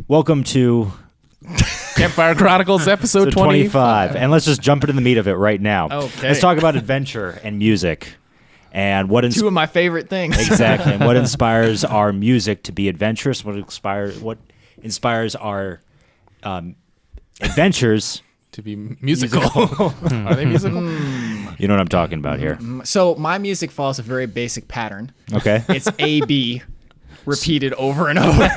Welcome to Campfire Chronicles episode 25. And let's just jump into the meat of it right now. Okay. Let's talk about adventure and music. And what two of my favorite things. Exactly. And what inspires our music to be adventurous, what inspires our adventures to be musical. Are they musical? You know what I'm talking about here. So my music follows a very basic pattern. Okay. It's A-B repeated over and over.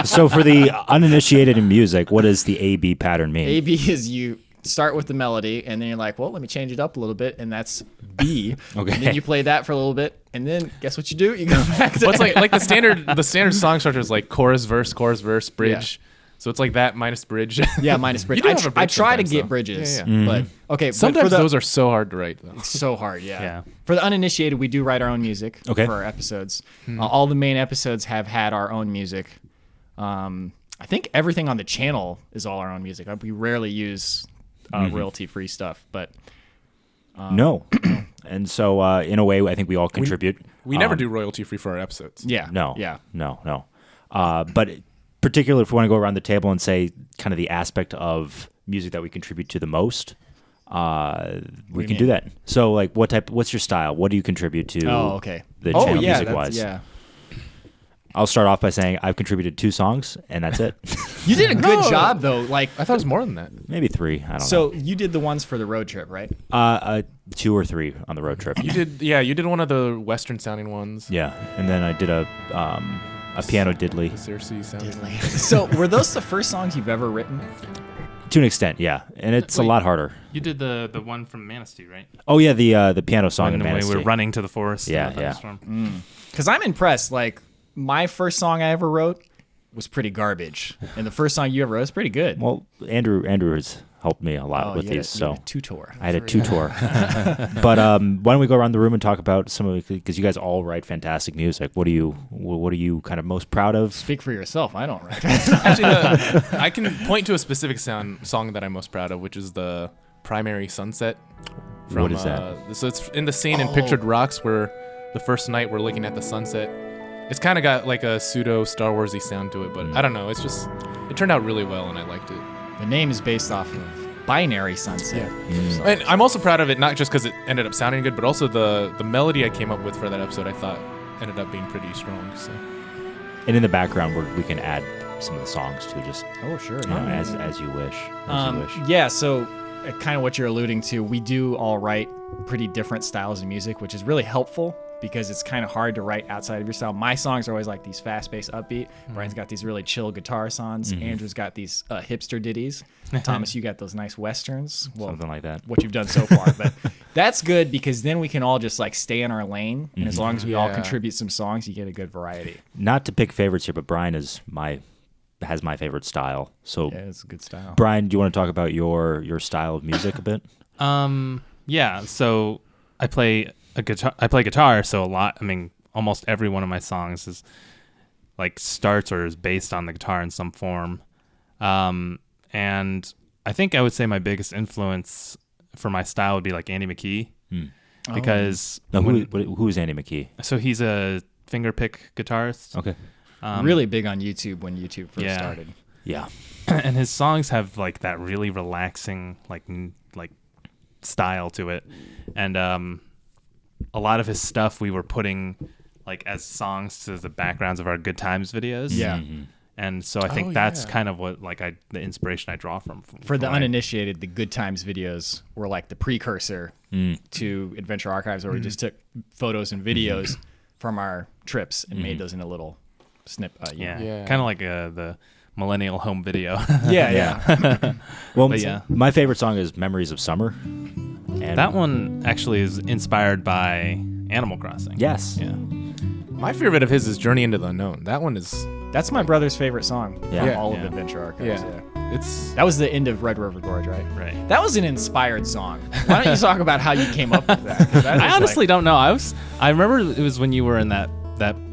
So for the uninitiated in music, what does the A-B pattern mean? A-B is you start with the melody, and then you're like, well, let me change it up a little bit, and that's B. Okay. And then you play that for a little bit, and then guess what you do? You go back to What's like the standard song structure is like chorus, verse, bridge. Yeah. So it's like that minus bridge. Yeah, minus bridge. You do have a bridge I try to sometimes, get though. bridges, Yeah. but okay. Sometimes but those are so hard to write, though. it's so hard. Yeah. Yeah. For the uninitiated, we do write our own music Okay. for our episodes. All the main episodes have had our own music. I think everything on the channel is all our own music. We rarely use royalty-free stuff, but No. And so in a way, I think we all contribute. We never do royalty free for our episodes. yeah, No. yeah. No. But particularly if we want to go around the table and say kind of the aspect of music that we contribute to the most, we can do that. So like what's your style? What do you contribute to Oh, okay. the Oh, channel yeah, music-wise? yeah. I'll start off by saying I've contributed 2 songs, and that's it. You did a good job though. Like, I thought it was more than that. Maybe 3. I don't know. so you did the ones for the road trip, right? 2 or 3 on the road trip. You did one of the Western sounding ones. Yeah, and then I did a piano diddly. The Circe sounding. So were those the first songs you've ever written? To an extent, yeah, and it's a lot harder. You did the one from Manistee, right? Oh yeah, the piano song in When we Manistee. were running to the forest. Yeah, in the yeah. thunderstorm. Because I'm impressed. Like, my first song I ever wrote was pretty garbage, and the first song you ever wrote was pretty good. Well, Andrew has helped me a lot with you had these, you so had a tutor. I had a tutor. But why don't we go around the room and talk about some of, because you guys all write fantastic music. What are you kind of most proud of? Speak for yourself. I don't write. Actually, I can point to a specific song that I'm most proud of, which is the Primary Sunset. From, What is that? So it's in the scene in Pictured Rocks where the first night we're looking at the sunset. It's kind of got like a pseudo Star Warsy sound to it, but I don't know. It turned out really well, and I liked it. The name is based off of Binary Sunset. And I'm also proud of it, not just because it ended up sounding good, but also the melody I came up with for that episode I thought ended up being pretty strong. So. And in the background, we can add some of the songs too, just Oh, sure. as you wish. Yeah, so kind of what you're alluding to, we do all write pretty different styles of music, which is really helpful because it's kind of hard to write outside of your style. My songs are always like these fast-paced, upbeat. Bryan's got these really chill guitar songs. Andrew's got these hipster ditties. Thomas, you got those nice westerns. Well, Something like that. what you've done so far. But that's good because then we can all just like stay in our lane. And as long as we all contribute some songs, you get a good variety. Not to pick favorites here, but Bryan has my favorite style. So Yeah, it's a good style. Bryan, do you want to talk about your style of music a bit? Yeah. So I play guitar. So a lot. I mean, almost every one of my songs is like starts or is based on the guitar in some form. And I think I would say my biggest influence for my style would be like Andy McKee, because No, who is Andy McKee? so he's a fingerpick guitarist. Okay. Really big on YouTube when YouTube first started. Yeah. And his songs have like that really relaxing like style to it, and a lot of his stuff we were putting like as songs to the backgrounds of our Good Times videos. Yeah. And so I think that's kind of what the inspiration I draw from For the my- uninitiated, the Good Times videos were like the precursor to Adventure Archives, where we just took photos and videos from our trips and made those in a little snip. yeah. Kind of like the millennial home video. Yeah. Well, But yeah. my favorite song is Memories of Summer. And That one actually is inspired by Animal Crossing. Yes. Yeah. My favorite of his is Journey into the Unknown. That one is... That's my brother's favorite song from Yeah. all of Yeah. Adventure Archives. Yeah. Yeah. It's... That was the end of Red River Gorge, right? Right. That was an inspired song. Why don't you talk about how you came up with that? 'Cause that I is honestly like, don't know. I remember it was when you were in that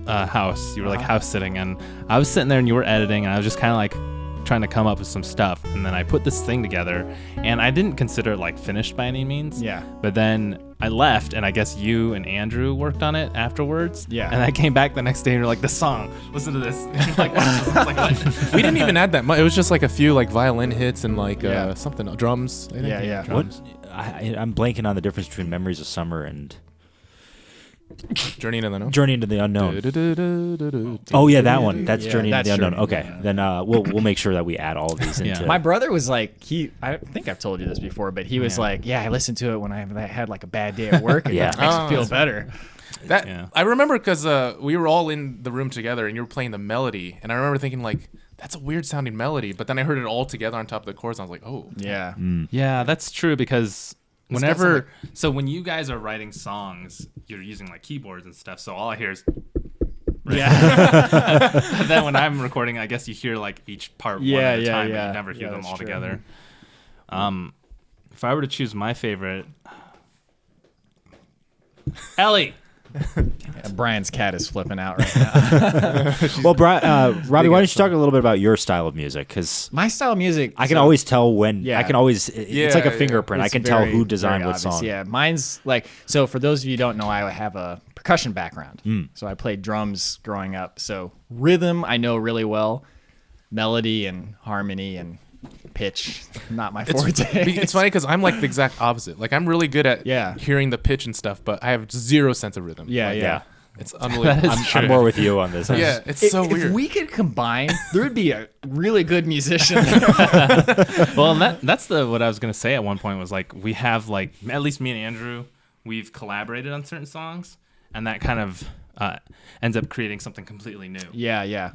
house. You were like house sitting, and I was sitting there, and you were editing, and I was just kind of like trying to come up with some stuff, and then I put this thing together, and I didn't consider it like finished by any means. Yeah. But then I left, and I guess you and Andrew worked on it afterwards. Yeah. And I came back the next day, and you're like, "The song, listen to this." And I'm like, what? I was like, what? We didn't even add that much. It was just like a few like violin hits and like Yeah. something drums. I think. Yeah. Drums. I'm blanking on the difference between Memories of Summer and Journey into the Unknown. Journey into the Unknown. Du-du-du-du-du-du. Oh yeah, that one. That's Yeah, Journey into that's the Unknown. Journey into Okay, the then we'll make sure that we add all of these Yeah. into. My brother was like, I think I've told you this before, but he was like, I listened to it when I had like a bad day at work, and Yeah. it makes Oh, me feel that's better. That Yeah. I remember because we were all in the room together and you were playing the melody, and I remember thinking like, that's a weird sounding melody, but then I heard it all together on top of the chords, and I was like, oh. Yeah. Yeah, that's true because It's got whenever, so when you guys are writing songs, you're using like keyboards and stuff. So all I hear is, Yeah. and then when I'm recording, I guess you hear like each part one Yeah, at a yeah, time, but yeah. you never hear Yeah, them that's all true. together. If I were to choose my favorite, Ellie. Brian's cat is flipping out right now. Well, Robbie, why don't you talk a little bit about your style of music? Because My style of music. I can always tell when. Yeah. I can always. It's like a Yeah, fingerprint. I It's can tell very, who designed very what obvious. song. Yeah, mine's like, so for those of you who don't know, I have a percussion background. So I played drums growing up. So rhythm I know really well, melody and harmony and pitch, not my forte. It's funny because I'm like the exact opposite. Like I'm really good at Yeah. hearing the pitch and stuff, but I have zero sense of rhythm. Yeah, Like, yeah. It's unbelievable. I'm more with you on this. Yeah, it's so If weird. we could combine, there would be a really good musician. Well, and that's what I was gonna say at one point was like we have like at least me and Andrew, we've collaborated on certain songs, and that kind of ends up creating something completely new. yeah.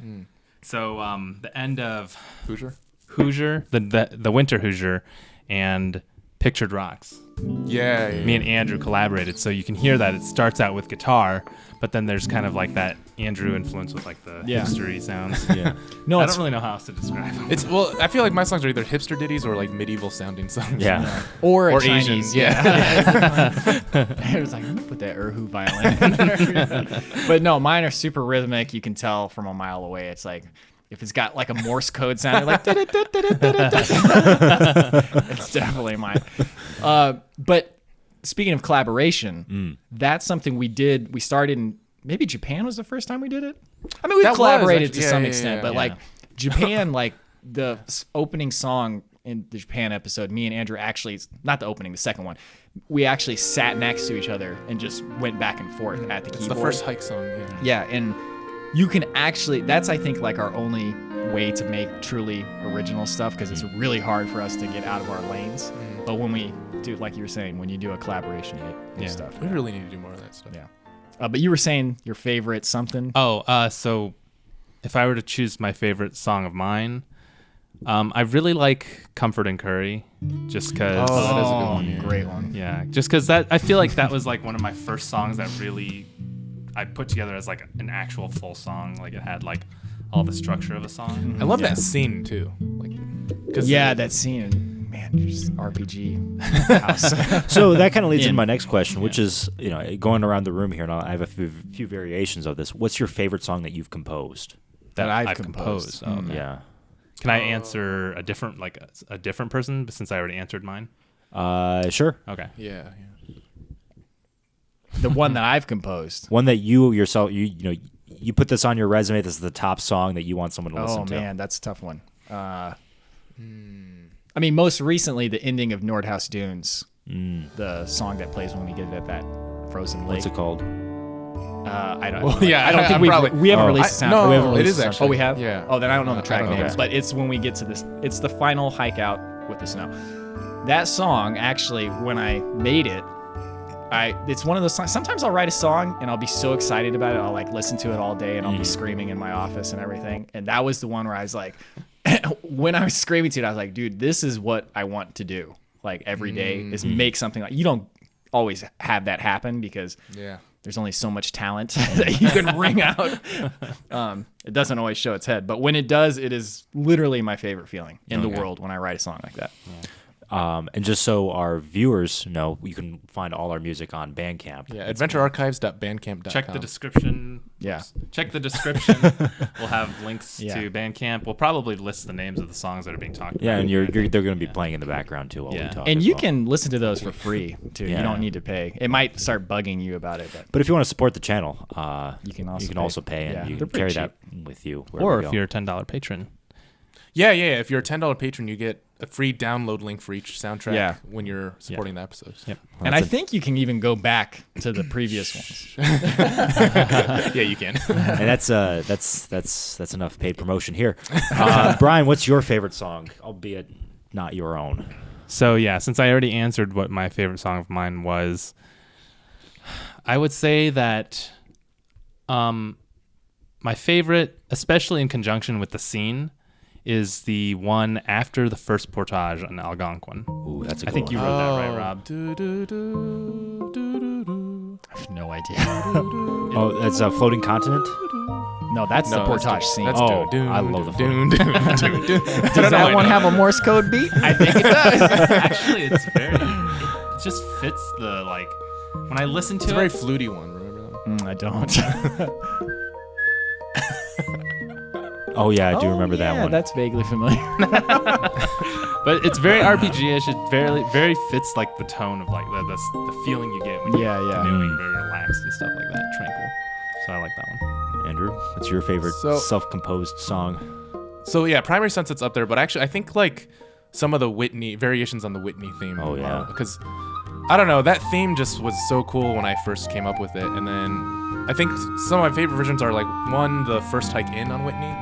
So the end of Hoosier? Hoosier, the Winter Hoosier, and Pictured Rocks. Yeah. Me and Andrew collaborated, so you can hear that it starts out with guitar, but then there's kind of like that Andrew influence with like the Yeah. hipstery sounds. Yeah. No, I it's don't really know how else to describe them. It's well, I feel like my songs are either hipster ditties or like medieval sounding songs. Yeah. or Or Chinese. Asian. Yeah. I was like, I'm gonna put that erhu violin in there. But no, mine are super rhythmic. You can tell from a mile away. It's like if it's got like a Morse code sound, like it's definitely mine. But speaking of collaboration, that's something we did. We started in maybe Japan was the first time we did it. I mean, we That was collaborated actually- to some yeah, extent, yeah, but yeah. like Japan, like the opening song in the Japan episode, me and Andrew actually, not the opening, the second one, we actually sat next to each other and just went back and forth at the It's keyboard. the first hike song. Yeah. Yeah, and you can actually, that's I think like our only way to make truly original stuff because it's really hard for us to get out of our lanes. But when we do, like you were saying, when you do a collaboration, you get good Yeah. stuff. We really need to do more of that stuff. Yeah. But you were saying your favorite something. So if I were to choose my favorite song of mine, I really like Comfort and Curry, just because. Oh, that is a good one, yeah. Great one. Yeah, just because that I feel like that was like one of my first songs that really I put together as like an actual full song. Like it had like all the structure of a song. I love that scene too. Like, Yeah, that scene, man, just RPG house. So that kind of leads In. into my next question, which is, going around the room here, and I have a few variations of this. What's your favorite song that you've composed? That I've composed. Oh, okay. Yeah. Can I answer a different person since I already answered mine? Sure. Okay. Yeah. The one that I've composed. One that you yourself, you put this on your resume. This is the top song that you want someone to listen Oh to. man, that's a tough one. I mean, most recently, the ending of Nordhaus Dunes, the song that plays when we get at that frozen lake. What's it called? I don't. Well, yeah, I don't think I'm we probably- haven't Oh. released the sound. No, we haven't it released is the sound. actually. Oh, we have. Yeah. Oh, then I don't know the I track don't know. names, Okay. but it's when we get to this. It's the final hike out with the snow. That song, actually, when I made it, it's one of those songs. Sometimes I'll write a song and I'll be so excited about it. I'll like listen to it all day and I'll be screaming in my office and everything. And that was the one where I was like, when I was screaming to it, I was like, dude, this is what I want to do. Like every day is make something like, you don't always have that happen because Yeah. there's only so much talent that you can wring out. It doesn't always show its head, but when it does, it is literally my favorite feeling in the world when I write a song like that. And just so our viewers know, you can find all our music on Bandcamp. Yeah, adventurearchives.bandcamp.com. Check the description. Yeah. Check the description. We'll have links Yeah. to Bandcamp. We'll probably list the names of the songs that are being talked about. Yeah, and they're going to be playing in the background too while Yeah. we talk. And as you well. can listen to those for free too. Yeah. You don't need to pay. It might start bugging you about it, But if you want to support the channel, you can also also pay, and Yeah, you they're can carry pretty that with you. wherever Or you if go. you're a $10 patron. Yeah. If you're a $10 patron, you get a free download link for each soundtrack Yeah. when you're supporting the episodes. Yep. and I think you can even go back to the previous ones. Yeah, you can. and that's enough paid promotion here. Bryan, what's your favorite song, albeit not your own? So yeah, since I already answered what my favorite song of mine was, I would say that my favorite, especially in conjunction with the scene, is the one after the first portage on Algonquin. Ooh, that's a good I think one. you wrote that right, Rob. I have no idea. Oh, that's a Floating Continent? No, that's the No, that's portage the- scene. that's Oh, Dune, I love the Dune, Dune, Dune, Dune. Does that one have a Morse code beat? I think it does. Actually, it just fits the, like, when I listen to It's a it. very fluty one. Remember that one? I don't. Oh yeah, I do remember that Yeah, one. that's vaguely familiar. But it's very RPG-ish. It very fits like the tone of like the feeling you get when you're Yeah. doing very relaxed and stuff like that, tranquil. So I like that one. Andrew, what's your favorite So- self-composed song? So yeah, Primary Sunset's up there, but actually I think like some of the Whitney variations on the Whitney theme. Oh, yeah. Because I don't know, that theme just was so cool when I first came up with it, and then I think some of my favorite versions are like one, the first hike in on Whitney,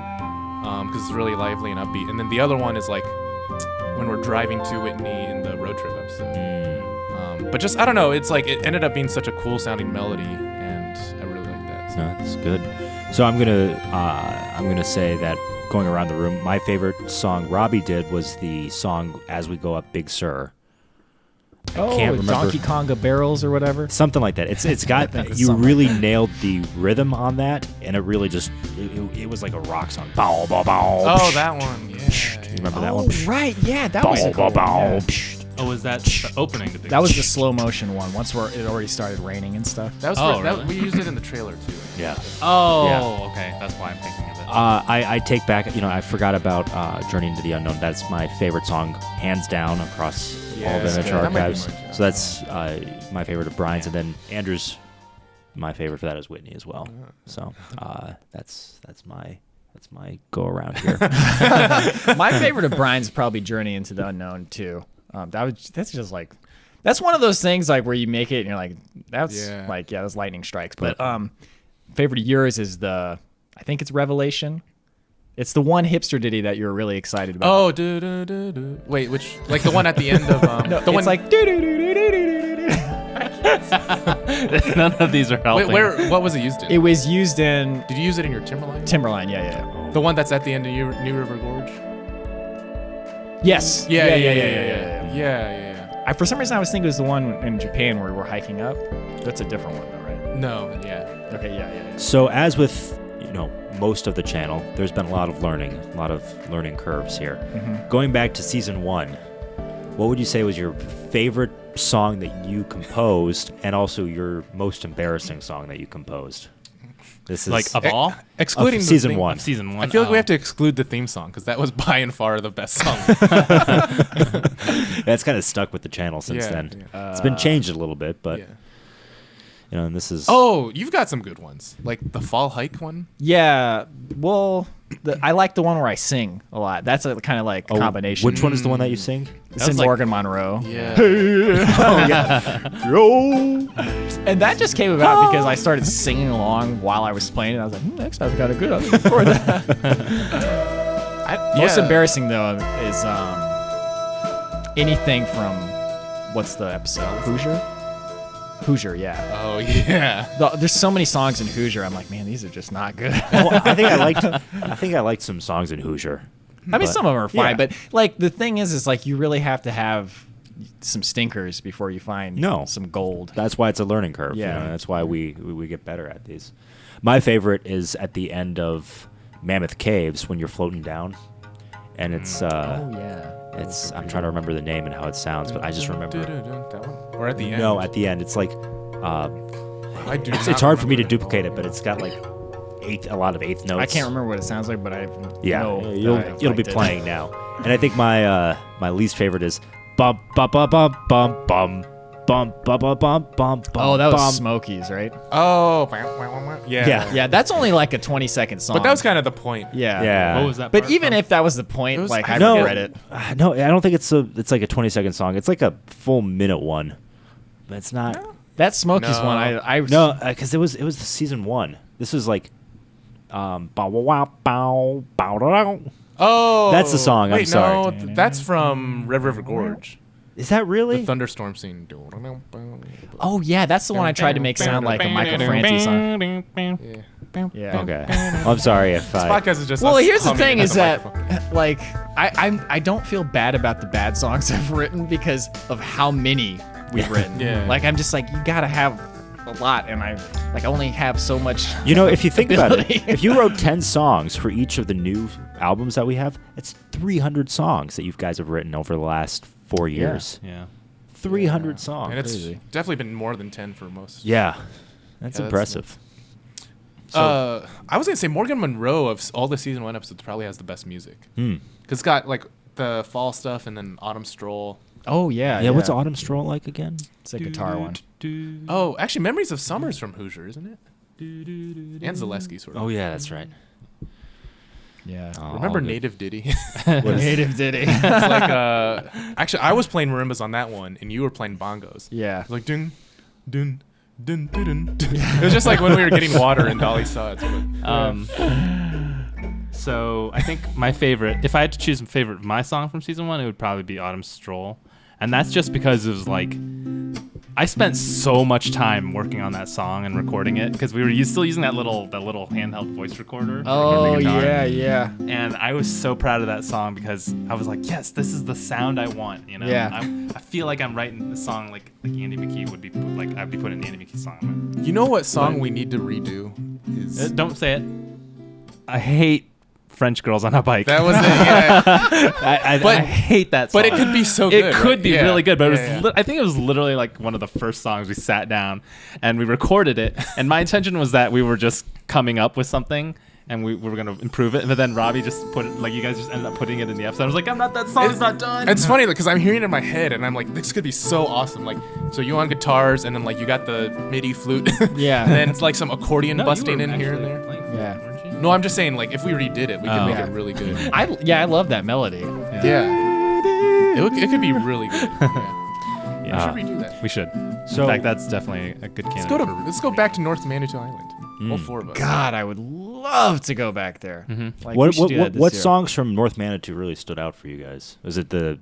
because it's really lively and upbeat, and then the other one is like when we're driving to Whitney in the road trip episode. But just I don't know, it's like it ended up being such a cool sounding melody, and I really like that. So. No, that's good. So I'm gonna say that going around the room, my favorite song Robby did was the song "As We Go Up, Big Sur." Oh, can't remember. Donkey Konga barrels or whatever. Something like that. It's got It's you something really nailed the rhythm on that, and it really just it was like a rock song. Bow, bow, bow, Oh, that one, yeah. You remember that Oh, one? right. Yeah, that was Bow, a cool bow, one, bow. yeah. Oh, was that the opening? To That was the slow motion one. Once it already started raining and stuff. That was Oh, that, really? we used it in the trailer too. Yeah. Oh, Yeah. okay. That's why I'm thinking of it. I take back. I forgot about Journey into the Unknown. That's my favorite song, hands down, across all Yeah, of Adventure that might be Archives. mine, too. So that's my favorite of Bryan's, and then Andrew's. My favorite for that is Whitney as well. So that's my go around here. My favorite of Bryan's is probably Journey into the Unknown too. That's just like that's one of those things like where you make it and you're like that's Yeah. like that's lightning strikes. But favorite of yours is I think it's Revelation. It's the one hipster ditty that you're really excited about. Oh, do do do do. Wait, which like the one at the end of no, the one it's like do do do do do do do. None of these are helping. Wait, what was it used in? It was used in Did you use it in your Timberline? Timberline. Yeah. The one that's at the end of New River Gorge? Yes. Yeah. For some reason, I was thinking it was the one in Japan where we're hiking up. That's a different one, though, right? No, yeah. Okay. Yeah. So as with most of the channel, there's been a lot of learning curves here. Mm-hmm. Going back to season 1, what would you say was your favorite song that you composed, and also your most embarrassing song that you composed? This is like of all Excluding of the season theme- 1. of season one. I feel like we Oh. have to exclude the theme song because that was by and far the best song. That's kind of stuck with the channel since Yeah, then. yeah. It's been changed a little bit, but Yeah. and this is Oh, you've got some good ones, like the fall hike one. Yeah. Well, I like the one where I sing a lot. That's a kind of like Oh, combination. Which one is the one that you sing? It's That in was like- Morgan Monroe. Yeah. Oh yeah. Yo. And that just came about because I started singing along while I was playing it. I was like, next time I've got a good. I'll record that. Most embarrassing though is anything from what's the episode? Hoosier, yeah. Oh yeah. There's so many songs in Hoosier. I'm like, man, these are just not good. Oh, I think I liked some songs in Hoosier. I mean, But- some of them are fine, yeah. but like the thing is like you really have to have some stinkers before you find some gold. That's why it's a learning curve. Yeah. That's why we get better at these. My favorite is at the end of Mammoth Caves when you're floating down, and it's yeah. it's I'm trying to remember the name and how it sounds, but I just remember. That one? Or at the end? No, at the end, it's like I do. it's hard for me to duplicate it, but it's got like a lot of eighth notes. I can't remember what it sounds like, but I Yeah, know it'll be playing now. And I think my my least favorite is bum bum bum bum bum bum bum bum bum bum bum. Oh, that bum. was Smokies, right? Oh, Yeah. Yeah, that's only like a 20-second song. But that was kind of the point. yeah. Yeah. What was that? But part even from? if that was the point, was- like I No. regret it. No, I don't think it's like a 20-second song. It's like a full minute one. But it's not. That Smokies No. one, I No, because it was season 1. This was like bow wow wow bow bow dow. Oh, That's the song, I'm Wait, sorry. no, that's from Red River Gorge. Is that really? The thunderstorm scene. Oh yeah, that's the one I tried to make sound like a Michael Franti song. Yeah. Yeah. Okay. Well, I'm sorry if This I. podcast is just. Well, us here's the humming thing: into is the that microphone. like I don't feel bad about the bad songs I've written because of how many we've written. Yeah. Like I'm just like you gotta have a lot, and I only have so much. You know, if you think about it, ability. if you wrote 10 songs for each of the new albums that we have, it's 300 songs that you guys have written over the last 4 years. Yeah. 300 songs. And it's Crazy. definitely been more than 10 for most. Yeah, that's Yeah, impressive. I was gonna say Morgan Monroe of all the season 1 episodes probably has the best music because it's got like the fall stuff and then Autumn Stroll. Oh yeah. Yeah, what's Autumn Stroll like again? It's a guitar one. Oh, actually, Memories of Summer's from Hoosier, isn't it? And Zaleski sort of. Oh yeah, that's right. Yeah. Oh, Remember good. Native Ditty? Native Ditty. It's like actually, I was playing marimbas on that one, and you were playing bongos. Yeah. It's like dun dun dun dun dun. Dun. It was just like when we were getting water and Dolly saw it. So I think my favorite, if I had to choose a favorite of my song from season 1, it would probably be Autumn Stroll. And that's just because it was like, I spent so much time working on that song and recording it because we were still using that little handheld voice recorder. to record Oh the guitar. yeah. And I was so proud of that song because I was like, yes, this is the sound I want. You know, Yeah. I feel like I'm writing a song like Andy McKee would be like I'd be putting an Andy McKee song. You know what song we need to redo is Don't say it. I hate French Girls on a Bike. that was it. Yeah. I hate that song. But it could be so good. It could right? be Yeah. really good, but Yeah, it was I think it was literally like one of the first songs we sat down and we recorded it. And my intention was that we were just coming up with something and we were going to improve it. But then Robby just put it, like you guys just ended up putting it in the episode. I was like, that song's not done. It's funny because I'm hearing it in my head and I'm like, this could be so awesome. Like, so you on guitars and then like you got the MIDI flute. Yeah. And then it's like some accordion No, you busting were in here and actually there. playing Yeah. weren't you? No, I'm just saying like if we redid it, we could make Yeah. it really good. I love that melody. Yeah. It could be really good. Yeah. Yeah. We should redo that. We should. So- In fact, that's definitely a good candidate. Let's go back to North Manitou Island. All 4 of us. God, I would love to go back there. Like, we What should do that this what year. songs from North Manitou really stood out for you guys? Was it the?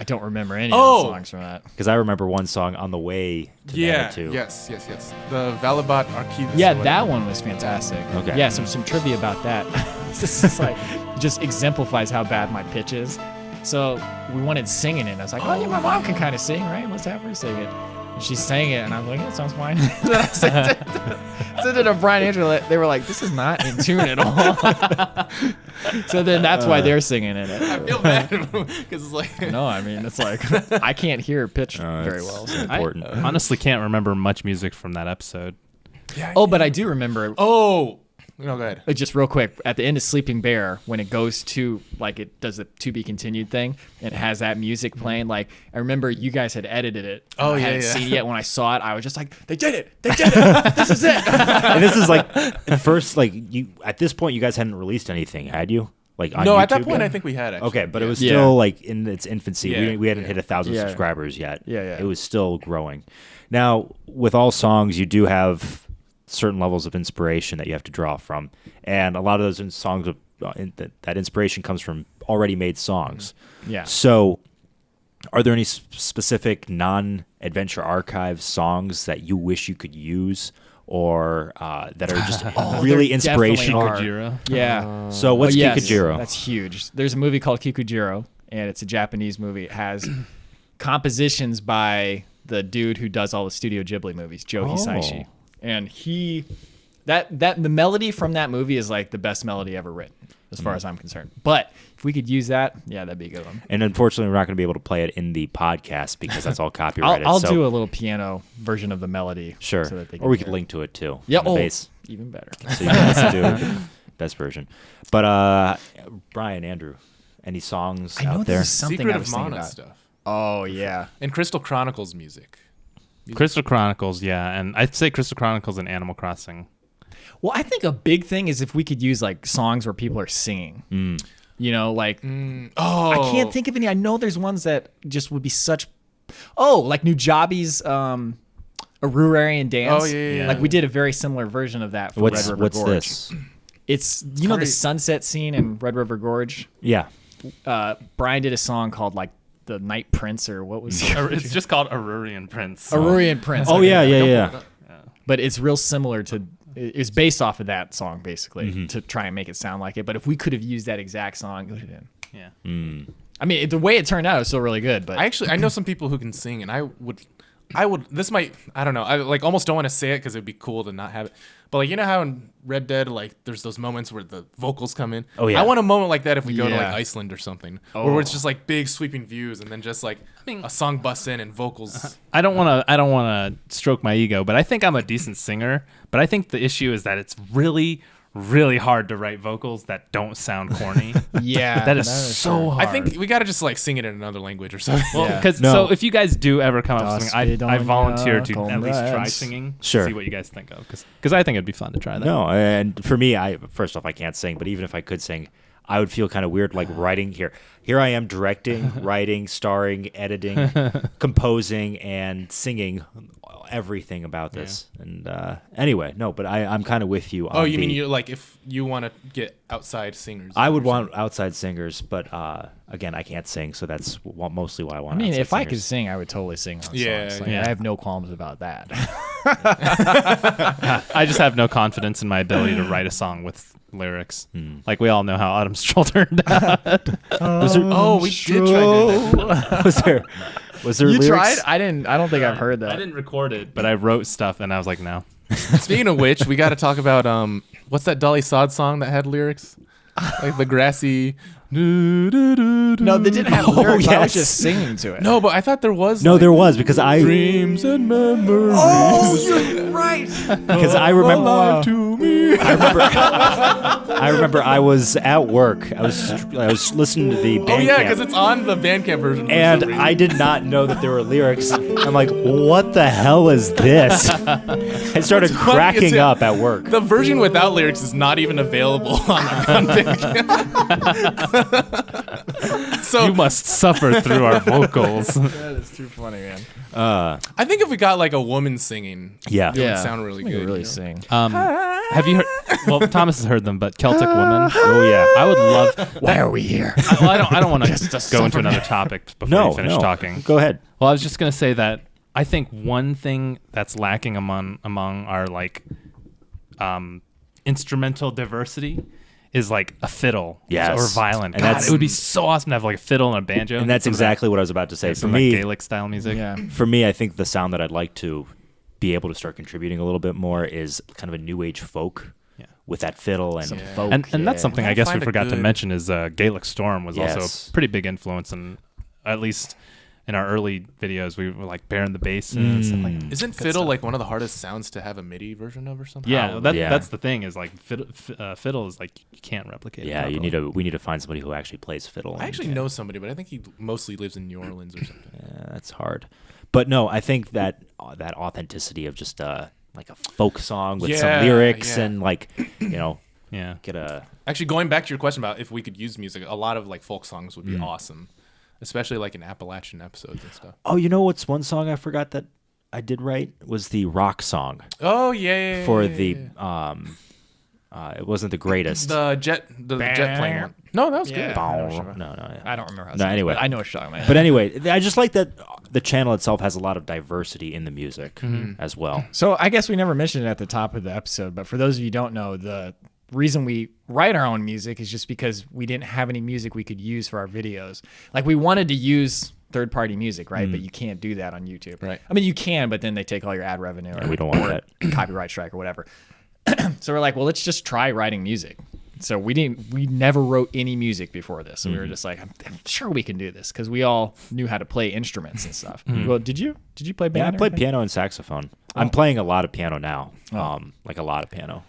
I don't remember any Oh! of the songs from that. Because I remember one song on the way to Yeah. Manitou. Yes. The Valebat Archivis. Yeah, or whatever. that one was fantastic. Okay. Yeah, some trivia about that. This is like just exemplifies how bad my pitch is. So we wanted singing it. I was like, oh yeah, my mom can kind of sing, right? Let's have her sing it. And she sang it, and I was like, yeah, that sounds fine. Then I sent it to Bryan and Andrew. They were like, this is not in tune at all. So then that's why they're singing in it. I feel bad because it's like. No, I mean, it's like I can't hear pitch very It's well. So. important. I honestly can't remember much music from that episode. Oh, but I do remember. Oh. No, go ahead. Just real quick, at the end of Sleeping Bear, when it goes to, like, it does the to be continued thing, and it has that music playing, like, I remember you guys had edited it. Oh, I yeah, hadn't yeah. seen it yet. When I saw it, I was just like, they did it! This is it! And this is like at first, like you at this point, you guys hadn't released anything, had you? Like on No, at that YouTube point, yet? I think we had actually. Okay, but it was Yeah. still like in its infancy. Yeah, We hadn't hit 1,000 Yeah. subscribers yet. Yeah. It was still growing. Now, with all songs, you do have certain levels of inspiration that you have to draw from, and a lot of those songs, that inspiration comes from already made songs. Yeah. So, are there any specific non-Adventure Archive songs that you wish you could use, or that are just really there inspirational? definitely are. Kikujiro. Yeah. So, what's Oh, yes, Kikujiro? That's huge. There's a movie called Kikujiro, and it's a Japanese movie. It has compositions by the dude who does all the Studio Ghibli movies, Joe Hisaishi. And the melody from that movie is like the best melody ever written. as far as I'm concerned. But if we could use that, yeah, that'd be a good one. And unfortunately, we're not going to be able to play it in the podcast because that's all copyrighted. I'll so, do a little piano version of the melody. Sure. So that they can or we hear could it. link to it too. Yeah. on the Oh, bass. even better. So you can listen to the best version. But Bryan, Andrew, any songs I know out there? there's something Secret I of was thinking Mana about. stuff. Oh yeah. And Crystal Chronicles music. Crystal Chronicles, yeah, and I'd say Crystal Chronicles and Animal Crossing. Well, I think a big thing is if we could use like songs where people are singing. You know, like Oh, I can't think of any. I know there's ones that just would be such. Oh, like Nujabes, Aruarian dance. Oh, yeah. Like we did a very similar version of that for What's Red River what's Gorge. this? It's you know the Great. sunset scene in Red River Gorge. Yeah. Bryan did a song called like the Night Prince or what was it? It's just called Aruarian Prince. Aruarian Prince. Oh okay. yeah. But it's real similar to. It's based off of that song basically to try and make it sound like it. But if we could have used that exact song, it would have been. Yeah. I mean, the way it turned out, it was still really good. But I know some people who can sing, and I would. This might. I don't know. I like almost don't want to say it because it'd be cool to not have it. But like you know how in Red Dead, like there's those moments where the vocals come in. Oh, yeah. I want a moment like that if we go to like Yeah. Iceland or something, where it's just like big sweeping views, and then just like a song busts in and vocals. I don't want to stroke my ego, but I think I'm a decent singer. But I think the issue is that it's really, really hard to write vocals that don't sound corny. yeah, that is so hard. I think we gotta just like sing it in another language or something. Well, Yeah. because No. so if you guys do ever come up with Dust something, be I on volunteer your to at least try comrades. singing. Sure. See what you guys think of, because I think it'd be fun to try that. No, and for me, first off, I can't sing, but even if I could sing, I would feel kind of weird like writing here. Here I am directing, writing, starring, editing, composing, and singing everything about this. And anyway, no, but I'm kind of with you. Oh, on you mean the- you like if you want to get outside singers? I would or something. want outside singers, but again, I can't sing, so that's mostly why I want. I mean, outside if I could singers. sing, I would totally sing those Yeah, songs. Like, yeah. I have no qualms about that. I just have no confidence in my ability to write a song with lyrics. Like we all know how Autumn Stroll turned out. Oh, we did try to do that. was there You lyrics? tried? I didn't. I don't think I've heard that. I didn't record it, but I wrote stuff, and I was like, no. Speaking of which, we got to talk about what's that Dolly Sod song that had lyrics? Like the grassy. No, they didn't have lyrics. I was yes. just singing to it. No, but I thought there was. No, like, there was because I dreams and memories. Oh, you're right. because I remember alive to me. I remember I was at work. I was listening to the Bandcamp. Oh yeah, because it's on the Bandcamp version. for And some reason. I did not know that there were lyrics. I'm like, what the hell is this? I started What's funny is cracking it- up at work. The version without lyrics is not even available on Bandcamp. So You must suffer through our vocals. That is too funny, man. I think if we got like a woman singing, Yeah. it would sound really I good. could really you know? sing. Have you heard? Well, Thomas has heard them, but Celtic Woman. Oh yeah. I would love. Why are we here? I don't want to go into another topic before No, you finish no. talking. Go ahead. Well, I was just gonna say that I think one thing that's lacking among our like instrumental diversity is like a fiddle Yes. or violin. And God, that's- it would be so awesome to have like a fiddle and a banjo. And that's some of exactly what I was about to say. that, For some of that me, Gaelic style music. Yeah. for me, I think the sound that I'd like to be able to start contributing a little bit more is kind of a new age folk Yeah. with that fiddle and Some folk. And that's yeah. something We I gotta guess we find a forgot to good- mention is Gaelic Storm was Yes. also a pretty big influence, and at least in our early videos we were like bearing the bass and stuff like that. Isn't fiddle like one of the hardest sounds to have a MIDI version of or something? Yeah, Yeah. that's the thing is like fiddle is like you can't replicate it. yeah, properly. we need to find somebody who actually plays fiddle. I actually know somebody, but I think he mostly lives in New Orleans or something. That's hard. But no, I think that that authenticity of just like a folk song with Yeah, some lyrics yeah. and like Yeah. get a Actually, going back to your question about if we could use music, a lot of like folk songs would be awesome, especially like in Appalachian episodes and stuff. Oh, you know what's one song I forgot that I did write was the rock song Oh yeah, for yeah, the yeah. it wasn't the greatest. the jet plane one. No, that was Yeah. good. Bow. sure. No, yeah. I don't remember how to No, sing it, anyway. but I know what you're talking about. But anyway, I just like that the channel itself has a lot of diversity in the music as well. So I guess we never mentioned it at the top of the episode, but for those of you who don't know, the reason we write our own music is just because we didn't have any music we could use for our videos. Like we wanted to use third-party music, right? But you can't do that on YouTube. Right. I mean, you can, but then they take all your ad revenue. And we don't want that. Copyright strike or whatever. So we're like, well, let's just try writing music. So we never wrote any music before this. So we were just like, I'm sure we can do this because we all knew how to play instruments and stuff. Well, did you play band? Yeah, I played piano and saxophone. I'm playing a lot of piano now. Like a lot of piano.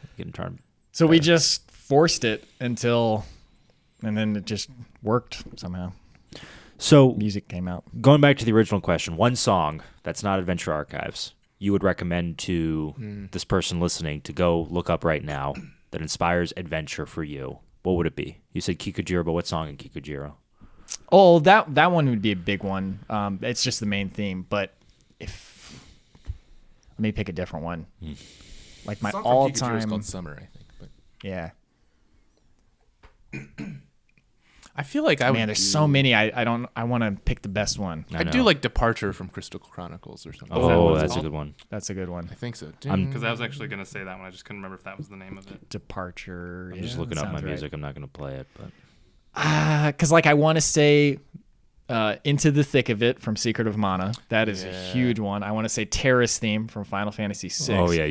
So we just forced it and then it just worked somehow. So Music came out. going back to the original question, one song that's not Adventure Archives you would recommend to this person listening to go look up right now that inspires adventure for you, what would it be? You said Kikujiro, but what song in Kikujiro? Oh, that one would be a big one. It's just the main theme, but let me pick a different one. Like my all-time. It's called Summer, I think. But yeah. I feel like there's so many. I want to pick the best one. I do like Departure from Crystal Chronicles or something. Oh, that's a good one. That's a good one. I think so. Because I was actually going to say that one. I just couldn't remember if that was the name of it. Departure. I'm just looking up my music. I'm not going to play it, but because I want to say Into the Thick of It from Secret of Mana. That is a huge one. I want to say Terra's theme from Final Fantasy VI. Oh yeah,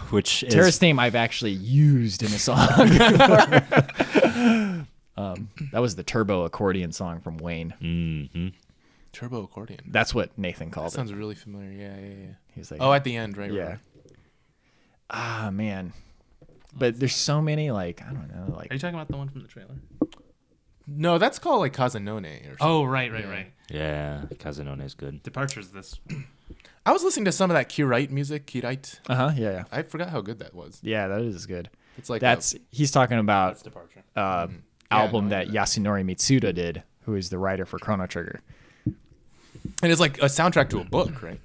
which is Terra's theme I've actually used in a song. That was the turbo accordion song from Wayne. Mm-hmm. Turbo accordion. That's what Nathan called That sounds really familiar. Yeah. He's like, at the end, right? yeah. Right. Ah, man. But there's so many, like, I don't know, like. Are you talking about the one from the trailer? No, that's called like Kazenone or something. Oh, right. Yeah, Kazenone is good. Departure's this. I was listening to some of that Kirite music. Kirite. Yeah. I forgot how good that was. Yeah, that is good. It's like he's talking about That's Departure. album that Yasunori Mitsuda did, who is the writer for Chrono Trigger. and it's like a soundtrack to a book, right?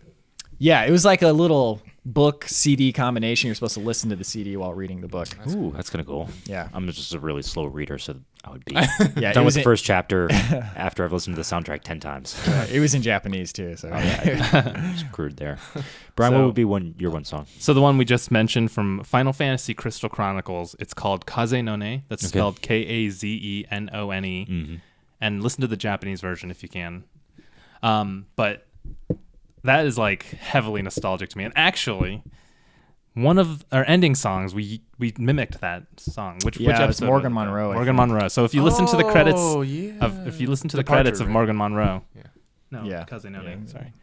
Yeah, it was like a little book CD combination. You're supposed to listen to the CD while reading the book. Ooh, that's kind of cool. Yeah. I'm just a really slow reader, so I would be it done with was the first chapter after I've listened to the soundtrack 10 times. it was in Japanese too, so Screwed there. Brian, what would be your one song? So the one we just mentioned from Final Fantasy Crystal Chronicles, it's called Kazenone. That's spelled Kazenone. Mm-hmm. And listen to the Japanese version if you can. But that is like heavily nostalgic to me. And actually, one of our ending songs, we mimicked that song. Which it's episode? Morgan was it? Monroe. I Morgan think. Monroe. So if you listen to the credits yeah. if you listen to the Departure, credits of right? Morgan Monroe. Yeah. No, Yeah. Kazenone, sorry.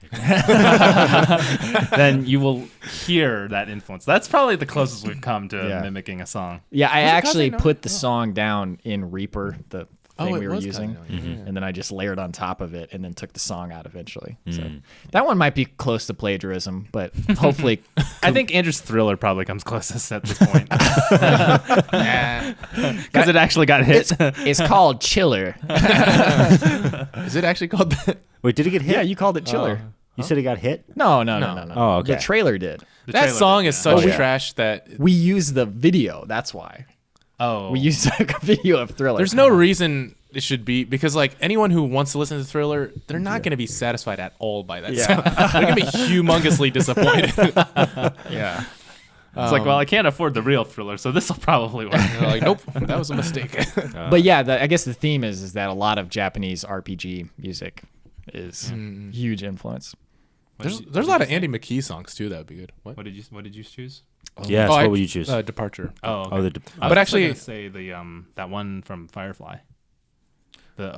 Then you will hear that influence. That's probably the closest we've come to mimicking a song. Yeah, I Was it actually Kazenone? put the song down in Reaper, the thing it we were was using, Kazenone, and then I just layered on top of it and then took the song out eventually. So that one might be close to plagiarism, but hopefully I think Andrew's Thriller probably comes closest at this point. Because it actually got hit. it's called Chiller. Is it actually called that? Wait, did it get hit? Yeah, you called it Chiller. You said it got hit? No. Oh, okay. The trailer did. The That trailer song did, is yeah. such trash that We used the video. That's why Oh. we used a video of Thriller. there's no reason it should be, because like anyone who wants to listen to Thriller, they're not going to be satisfied at all by that sound. They're going to be humongously disappointed. Yeah. It's like, well, I can't afford the real Thriller, so this will probably work. They're like, nope, that was a mistake. But yeah, I guess the theme is that a lot of Japanese RPG music is huge influence. there's a lot of Andy McKee songs too that would be good. What? What did you choose? Yes, Oh, what would you choose? Departure. Oh, okay. Oh, I But was actually- going to say the that one from Firefly.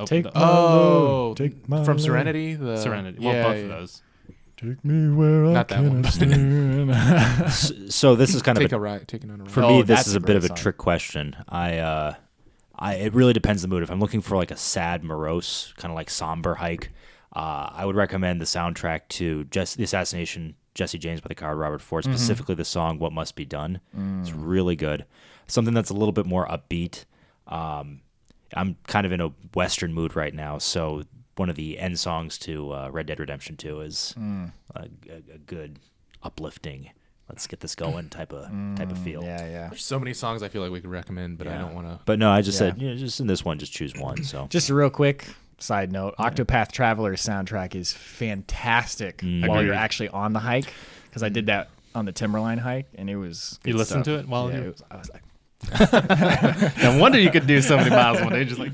Take the Oh, Take my from love. Serenity. The Serenity. Well, Yeah, both yeah. of those. Take me where Not that one. So this is kind of Take a ride. Taking on a ride. for Oh, me. This that's is a a bit of a great song. trick question. It really depends on the mood. If I'm looking for like a sad, morose, kind of like somber hike, I would recommend the soundtrack to the assassination Jesse James by the coward Robert Ford, specifically the song "What Must Be Done." It's really good. Something that's a little bit more upbeat. I'm kind of in a Western mood right now, so one of the end songs to Red Dead Redemption 2 is a good, uplifting, let's get this going type of feel. Yeah. There's so many songs I feel like we could recommend, but I don't want to. But no, I just said, just in this one, just choose one. So Just a real quick side note: Octopath Traveler's soundtrack is fantastic while you're actually on the hike, because I did that on the Timberline hike, and it was. You good listened stuff. to it while Yeah, you- I was like. No wonder you could do so many miles one day. Just like,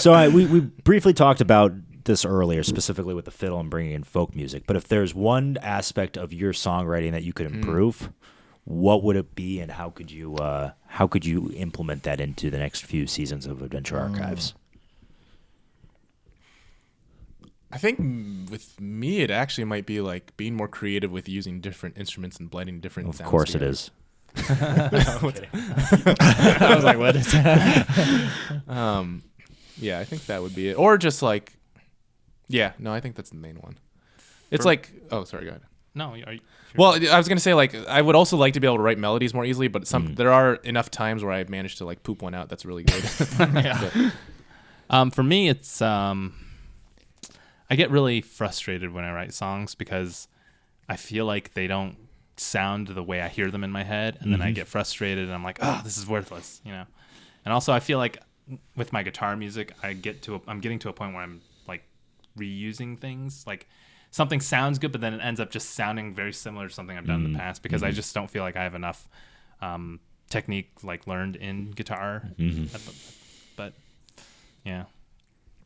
So we briefly talked about this earlier, specifically with the fiddle and bringing in folk music. But if there's one aspect of your songwriting that you could improve, what would it be, and how could you implement that into the next few seasons of Adventure Archives? I think with me, it actually might be like being more creative with using different instruments and blending different Of sounds course, together. it is. I was like, what is that? Yeah, I think that would be it. Or just like, yeah, no, I think that's the main one. It's like, oh, sorry, go ahead. No, Well, I was gonna say like I would also like to be able to write melodies more easily, but there are enough times where I've managed to like poop one out that's really good. for me, it's I get really frustrated when I write songs because I feel like they don't sound the way I hear them in my head, and then I get frustrated and I'm like, oh, this is worthless, you know. And also, I feel like with my guitar music, I'm getting to a point where I'm like reusing things. Like something sounds good, but then it ends up just sounding very similar to something I've done in the past because I just don't feel like I have enough technique like learned in guitar. But yeah.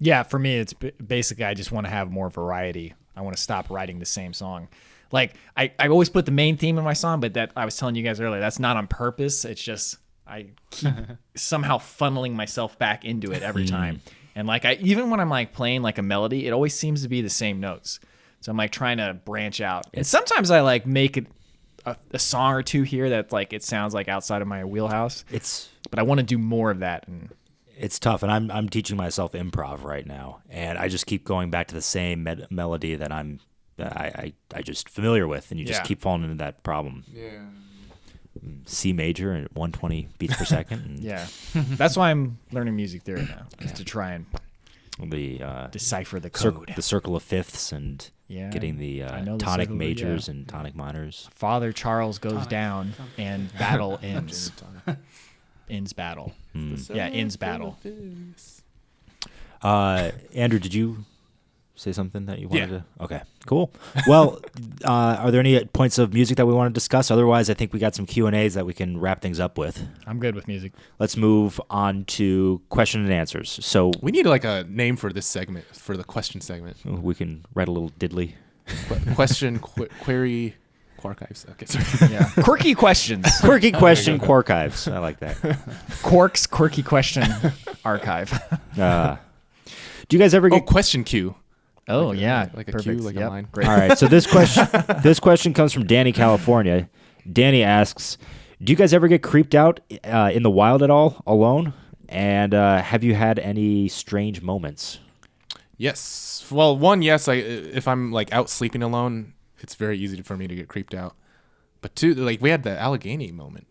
Yeah, for me, it's basically I just want to have more variety. I want to stop writing the same song. Like I always put the main theme in my song, but that I was telling you guys earlier, that's not on purpose. It's just I keep somehow funneling myself back into it every time. And like even when I'm like playing like a melody, it always seems to be the same notes. So I'm like trying to branch out. And sometimes I like make it a song or two here that like it sounds like outside of my wheelhouse. But I want to do more of that. And it's tough, and I'm teaching myself improv right now, and I just keep going back to the same melody that I just familiar with, and you just keep falling into that problem. Yeah. C major and 120 beats per second. And yeah, that's why I'm learning music theory now, is to try and the decipher the code. the circle of fifths and getting the tonic majors and tonic minors. Father Charles goes down and battle ends. Ends battle. Yeah, ends battle. Andrew, did you say something that you wanted to? Okay, cool. Well, are there any points of music that we want to discuss? Otherwise, I think we got some Q&As that we can wrap things up with. I'm good with music. Let's move on to question and answers. So we need like a name for this segment, for the question segment. We can write a little diddly. Question, query, Quarkives. Okay, sorry. Yeah. Quirky questions. Quirky question, Quarkives. I like that. Quark's quirky question archive. Do you guys ever get question queue? Oh yeah, like a perfect. queue, like a line. Great. All right, so this question comes from Danny, California. Danny asks, do you guys ever get creeped out in the wild at all, alone? And have you had any strange moments? Yes. Well, one, yes. If I'm like out sleeping alone, it's very easy for me to get creeped out. But two, like we had the Allegheny moment.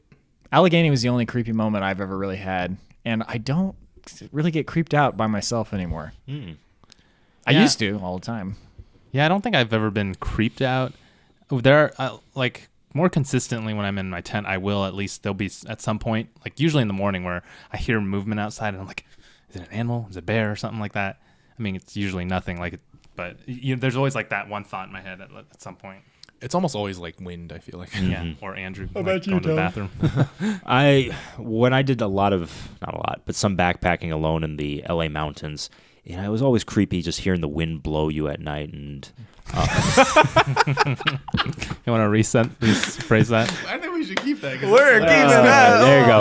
Allegheny was the only creepy moment I've ever really had, and I don't really get creeped out by myself anymore. I used to all the time. Yeah, I don't think I've ever been creeped out. There are, like, more consistently when I'm in my tent, there'll be at some point, like usually in the morning, where I hear movement outside and I'm like, is it an animal? Is it a bear or something like that? I mean, it's usually nothing but there's always like that one thought in my head at some point. It's almost always like wind, I feel like. Yeah, or Andrew going to the bathroom. When I did not a lot, but some backpacking alone in the LA mountains, it was always creepy just hearing the wind blow you at night. And you want to rephrase that? I think we should keep that. We're keeping that. There you go.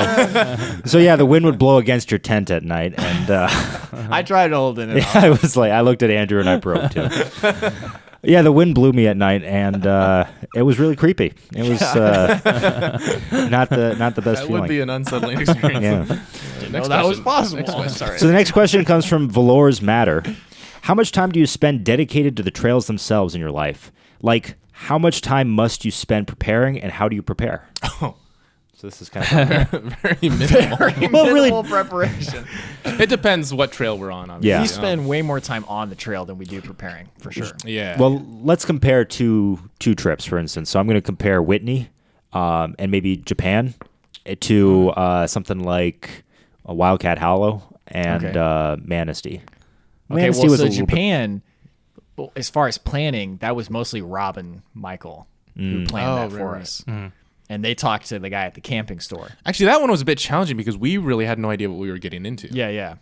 So yeah, the wind would blow against your tent at night, and I tried holding it. I was like, I looked at Andrew and I broke too. Yeah, the wind blew me at night, and it was really creepy. It was not the best That feeling. would be an unsettling experience. Yeah. That was possible. Next question. Sorry. So the next question comes from Valor's Matter. How much time do you spend dedicated to the trails themselves in your life? Like, how much time must you spend preparing, and how do you prepare? Oh, So this is kind of very minimal. Minimal preparation. It depends what trail we're on. Obviously. Yeah. We spend way more time on the trail than we do preparing, for sure. Yeah. Well, let's compare two trips, for instance. So I'm going to compare Whitney and maybe Japan to something like a Wildcat Hollow and Manistee. Okay, Manistee well, was so a little Japan, as far as planning, that was mostly Rob and Michael who planned that for us. And they talked to the guy at the camping store. Actually, that one was a bit challenging because we really had no idea what we were getting into. Yeah.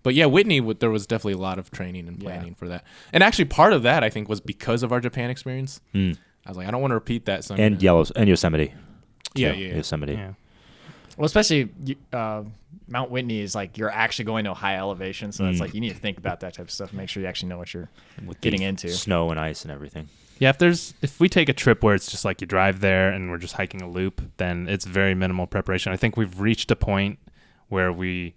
But yeah, Whitney, there was definitely a lot of training and planning for that. And actually, part of that, I think, was because of our Japan experience. I was like, I don't want to repeat that. So and Yosemite. too, Yeah. Yosemite. Yeah. Well, especially Mount Whitney is like you're actually going to a high elevation, so it's like you need to think about that type of stuff and make sure you actually know what you're With getting the into. snow and ice and everything. Yeah, if we take a trip where it's just like you drive there and we're just hiking a loop, then it's very minimal preparation. I think we've reached a point where we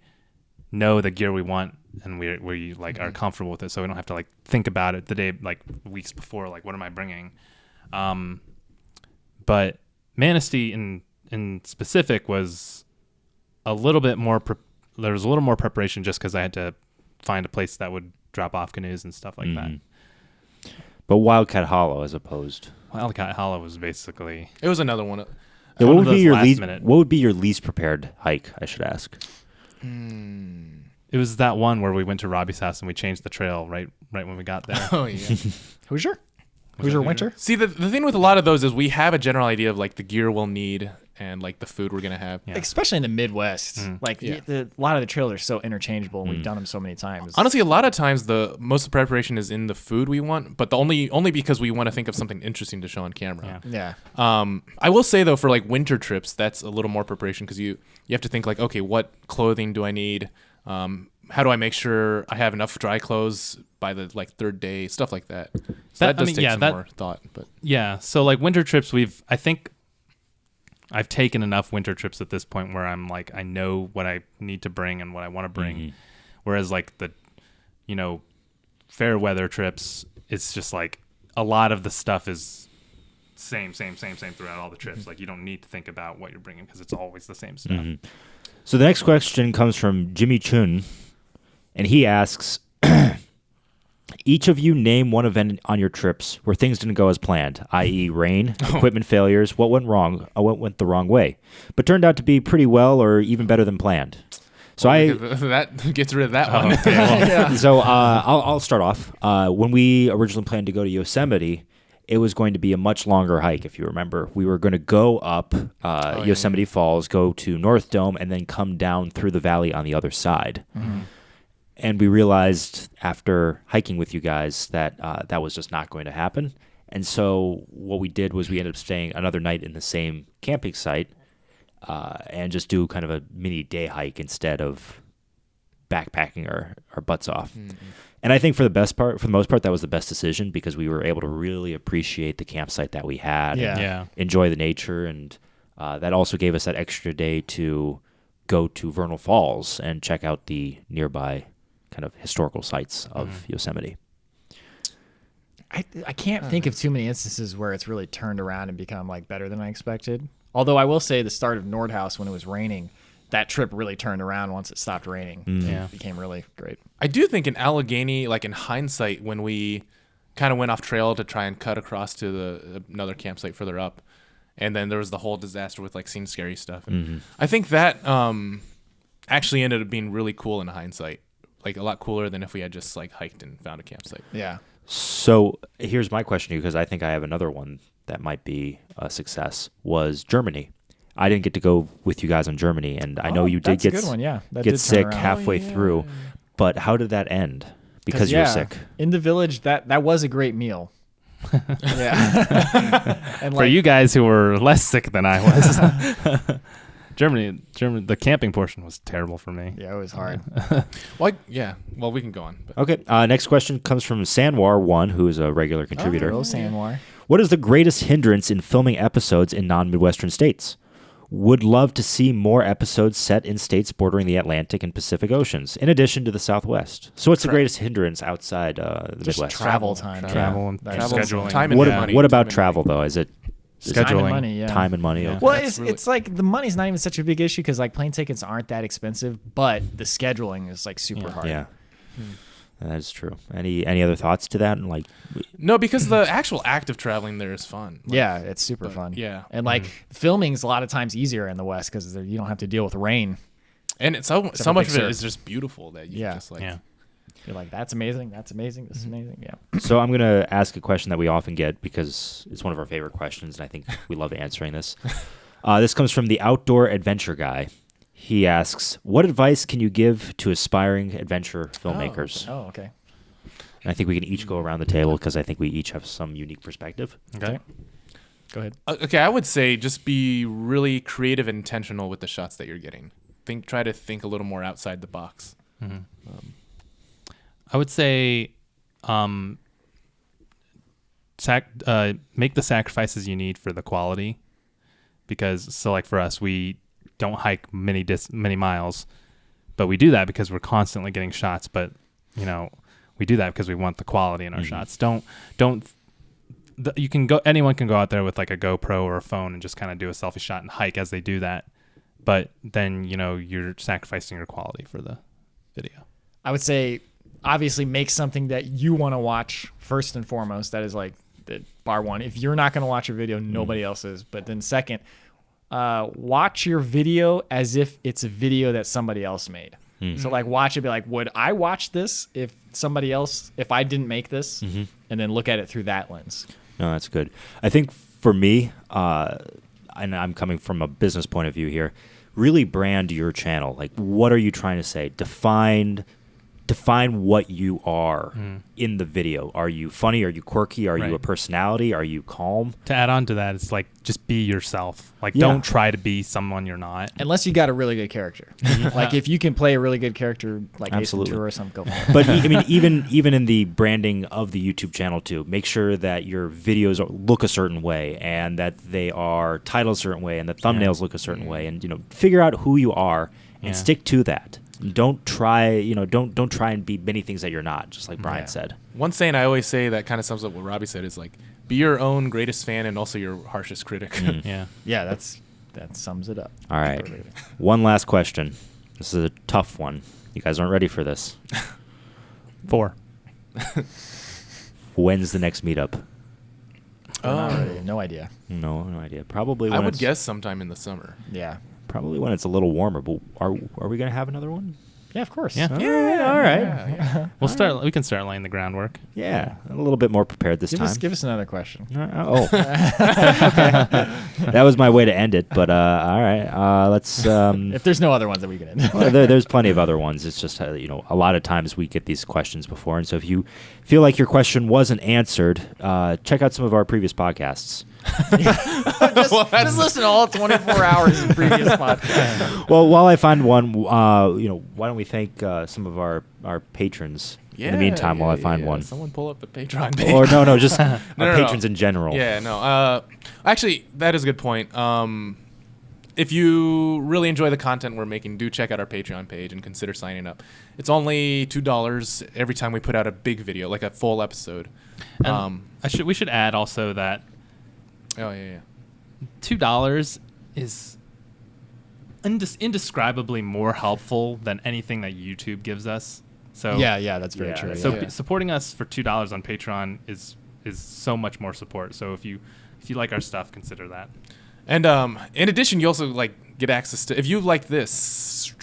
know the gear we want and we like are comfortable with it, so we don't have to like think about it the day, like weeks before, like what am I bringing. But Manistee in specific was a little bit more there was a little more preparation just because I had to find a place that would drop off canoes and stuff like that. But Wildcat Hollow, as opposed. Wildcat Hollow was basically It was another one. Yeah, one what of would be those your last least? minute. What would be your least prepared hike? I should ask. it was that one where we went to Robby's house and we changed the trail right when we got there. Oh yeah. Hoosier? Hoosier Winter? See, the thing with a lot of those is we have a general idea of like the gear we'll need and like the food we're gonna have. Yeah. Especially in the Midwest. Like Yeah. a lot of the trails are so interchangeable and we've done them so many times. Honestly, a lot of times the most of the preparation is in the food we want, but the only because we want to think of something interesting to show on camera. Yeah. Yeah. I will say though, for like winter trips, that's a little more preparation because you have to think like, okay, what clothing do I need? How do I make sure I have enough dry clothes by the like third day? Stuff like that. So that does take some more thought. But Yeah, so like winter trips, I think I've taken enough winter trips at this point where I'm like, I know what I need to bring and what I want to bring. Whereas like the, fair weather trips, it's just like a lot of the stuff is same throughout all the trips. Like you don't need to think about what you're bringing because it's always the same stuff. So the next question comes from Jimmy Chun, and he asks, each of you name one event on your trips where things didn't go as planned, i.e. rain, equipment failures, what went wrong, what went the wrong way, but turned out to be pretty well or even better than planned. So that gets rid of that one. So I'll start off. When we originally planned to go to Yosemite, it was going to be a much longer hike, if you remember. We were going to go up Yosemite Falls, go to North Dome, and then come down through the valley on the other side. And we realized after hiking with you guys that that was just not going to happen. And so what we did was we ended up staying another night in the same camping site and just do kind of a mini day hike instead of backpacking our butts off. And I think for the most part, that was the best decision because we were able to really appreciate the campsite that we had and enjoy the nature. And that also gave us that extra day to go to Vernal Falls and check out the nearby kind of historical sites of Yosemite. I can't think of too many instances where it's really turned around and become like better than I expected. Although I will say the start of Nordhaus when it was raining, that trip really turned around once it stopped raining. Yeah. It became really great. I do think in Allegheny, like in hindsight, when we kind of went off trail to try and cut across to another campsite further up, and then there was the whole disaster with like seeing scary stuff. And I think that actually ended up being really cool in hindsight, like a lot cooler than if we had just like hiked and found a campsite. Yeah. So here's my question to you, because I think I have another one that might be a success, was Germany. I didn't get to go with you guys on Germany, and I know you did that's a good one. Yeah, that get did turn sick around. halfway through. But how did that end? Because you were sick. In the village, that was a great meal. Yeah. And For you guys who were less sick than I was, Germany, the camping portion was terrible for me. Yeah, it was hard. Well, we can go on. But. Okay, next question comes from Sanwar1, who is a regular contributor. Oh, Sanwar. What is the greatest hindrance in filming episodes in non-Midwestern states? Would love to see more episodes set in states bordering the Atlantic and Pacific Oceans, in addition to the Southwest. So what's the greatest hindrance outside the Just Midwest? travel time. Travel and scheduling. Time and money. What about Time and travel, though? Is it Scheduling. Time and money, yeah. time and money? Yeah. Okay. Well, That's it's like the money's not even such a big issue because like plane tickets aren't that expensive, but the scheduling is like super hard. Yeah. That is true. Any other thoughts to that? And like, No, because the actual act of traveling there is fun. Like, Yeah, it's super fun. yeah. And like filming's a lot of times easier in the West because you don't have to deal with rain. and it's so for much Big of it Sur. is just beautiful that you just like. Yeah. You're like, that's amazing. That's amazing. This is amazing. Yeah. so I'm gonna ask a question that we often get because it's one of our favorite questions, and I think we love answering this. This comes from the Outdoor Adventure Guy. He asks, "What advice can you give to aspiring adventure filmmakers?" Oh, okay. And I think we can each go around the table because I think we each have some unique perspective. Okay. Go ahead. Okay, I would say just be really creative and intentional with the shots that you're getting. Try to think a little more outside the box. I would say make the sacrifices you need for the quality, because like for us, we don't hike many miles, but we do that because we're constantly getting shots. But we do that because we want the quality in our shots. You can go. Anyone can go out there with like a GoPro or a phone and just kind of do a selfie shot and hike as they do that. But then you're sacrificing your quality for the video. I would say, obviously, make something that you want to watch first and foremost. That is like the bar one. If you're not going to watch your video, nobody else is. But then second, watch your video as if it's a video that somebody else made. So like watch it, be like, would I watch this if I didn't make this? And then look at it through that lens. No, that's good. I think for me, and I'm coming from a business point of view here, really brand your channel. Like, what are you trying to say? Define what you are in the video. Are you funny? Are you quirky? Are you a personality? Are you calm? To add on to that, it's like just be yourself. Like don't try to be someone you're not. Unless you got a really good character. Like if you can play a really good character, like Ace Ventura or something, go for it. But I mean, even in the branding of the YouTube channel too, make sure that your videos look a certain way and that they are titled a certain way and the thumbnails look a certain way, and figure out who you are and stick to that. Don't try, don't try and be many things that you're not, just like Bryan said. One saying I always say that kind of sums up what Robby said is like, be your own greatest fan and also your harshest critic. Yeah, that sums it up. All right. One last question. This is a tough one. You guys aren't ready for this. 4. When's the next meetup? No idea. No idea. Probably when I would guess sometime in the summer. Yeah. Probably when it's a little warmer. But are we going to have another one? Yeah, of course. Yeah. All right. We can start laying the groundwork. Yeah, a little bit more prepared this time. Give us another question. Okay. That was my way to end it, but all right. Let's. If there's no other ones that we can end. Well, there's plenty of other ones. It's just a lot of times we get these questions before, and so if you feel like your question wasn't answered, check out some of our previous podcasts. just listen to all 24 hours of previous podcasts. Well, while I find one, why don't we thank some of our patrons in the meantime while I find one? Someone pull up the Patreon page. Or no, just our patrons in general. Yeah, no. Actually, that is a good point. If you really enjoy the content we're making, do check out our Patreon page and consider signing up. It's only $2 every time we put out a big video, like a full episode. We should add also that. Oh yeah. $2 is indescribably more helpful than anything that YouTube gives us. So yeah, that's very true. So supporting us for $2 on Patreon is so much more support. So if you like our stuff, consider that. And in addition, you also get access to, if you like this,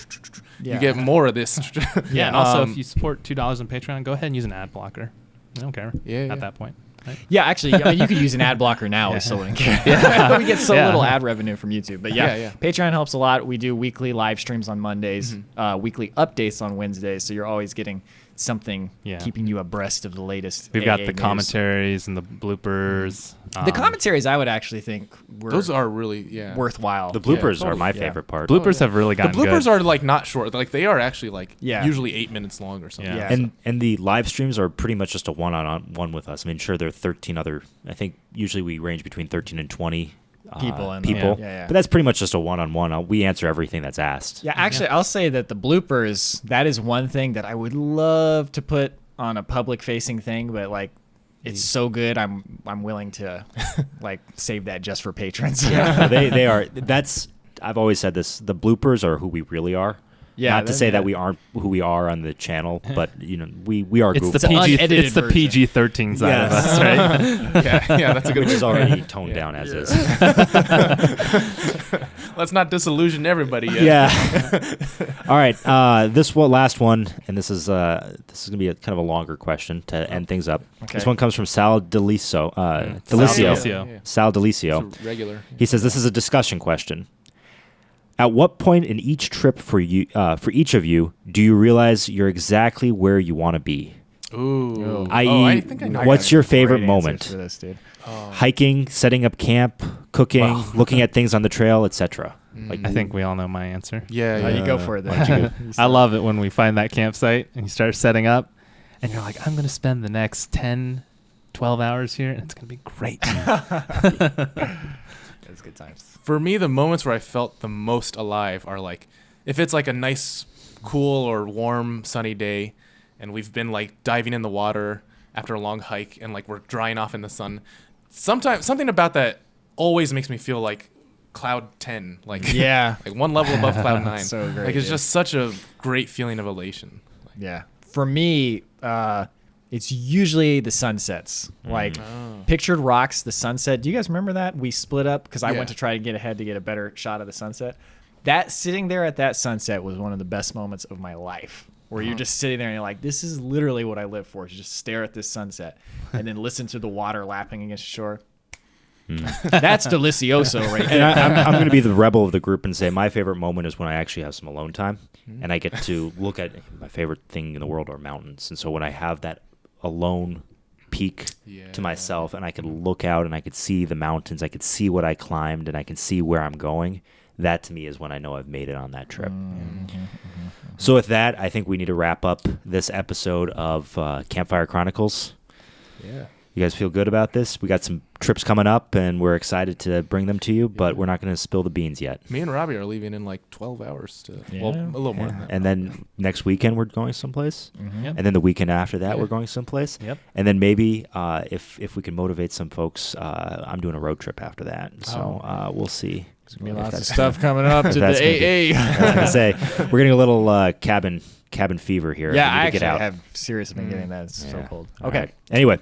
you get more of this. And also if you support $2 on Patreon, go ahead and use an ad blocker. I don't care at that point. Right? Yeah, actually, you could use an ad blocker now. We still wouldn't care. We get so little ad revenue from YouTube. But Patreon helps a lot. We do weekly live streams on Mondays, weekly updates on Wednesdays. So you're always getting something keeping you abreast of the latest. We've got the commentaries and the bloopers. The commentaries, I would actually think those are really worthwhile. The bloopers are my favorite part. Bloopers have really gotten good. The bloopers good. are not short. They are actually usually 8 minutes long or something. Yeah. And the live streams are pretty much just a one-on-one with us. I mean, sure, there are 13 other. I think usually we range between 13 and 20 people. But that's pretty much just a one-on-one. We answer everything that's asked. Yeah, actually, I'll say that the bloopers, that is one thing that I would love to put on a public-facing thing, but it's so good, I'm willing to save that just for patrons. Yeah, they are. I've always said this. The bloopers are who we really are. Yeah, not to say that we aren't who we are on the channel, but we are. It's the PG-13 side of us, right? yeah, that's a good. Which is already toned down as is. Let's not disillusion everybody yet. Yeah. All right. This last one, and this is gonna be a kind of a longer question to end things up. Okay. This one comes from Sal Delicio. Sal Delicio. Regular. He says this is a discussion question. At what point in each trip for each of you, do you realize you're exactly where you want to be? Ooh. I.e., think I know. what's your favorite Great moment? answers for this, dude. Hiking, setting up camp, cooking, looking at things on the trail, etc. Like I think we all know my answer. Yeah. You go for it. Then. I love it when we find that campsite and you start setting up and you're like, I'm going to spend the next 10, 12 hours here and it's going to be great. It's good times. For me, the moments where I felt the most alive are like if it's like a nice, cool or warm, sunny day, and we've been like diving in the water after a long hike, and like we're drying off in the sun. Sometimes something about that always makes me feel like cloud 10, like Yeah. like one level above cloud 9. So great, like it's dude. just such a great feeling of elation. Yeah. For me, it's usually the sunsets. Like Pictured Rocks, the sunset. Do you guys remember that? We split up because I Yeah. went to try to get ahead to get a better shot of the sunset. That sitting there at that sunset was one of the best moments of my life. Where you're just sitting there and you're like, this is literally what I live for. To just stare at this sunset and then listen to the water lapping against the shore. That's delicioso right And there. I'm going to be the rebel of the group and say my favorite moment is when I actually have some alone time and I get to look at my favorite thing in the world are mountains. And so when I have that alone peak to myself and I can look out and I could see the mountains, I could see what I climbed and I can see where I'm going, that to me is when I know I've made it on that trip. So with that, I think we need to wrap up this episode of Campfire Chronicles. Yeah. You guys feel good about this? We got some trips coming up, and we're excited to bring them to you, but we're not going to spill the beans yet. Me and Robby are leaving in like 12 hours to, Yeah. well, a little more than that. And then next weekend, we're going someplace. Yep. And then the weekend after that, we're going someplace. Yep. And then maybe if we can motivate some folks, I'm doing a road trip after that. So we'll see. There's going to be lots of stuff coming up to the That's gonna AA. I was going to say, we're getting a little cabin fever here. Yeah, We need I to get actually out. have seriously been getting that. It's so Yeah. cold. All Okay. right. Anyway.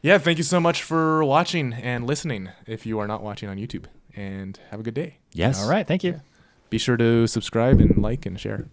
Yeah, thank you so much for watching and listening if you are not watching on YouTube. And have a good day. Yes. All right. Thank you. Be sure to subscribe and like and share.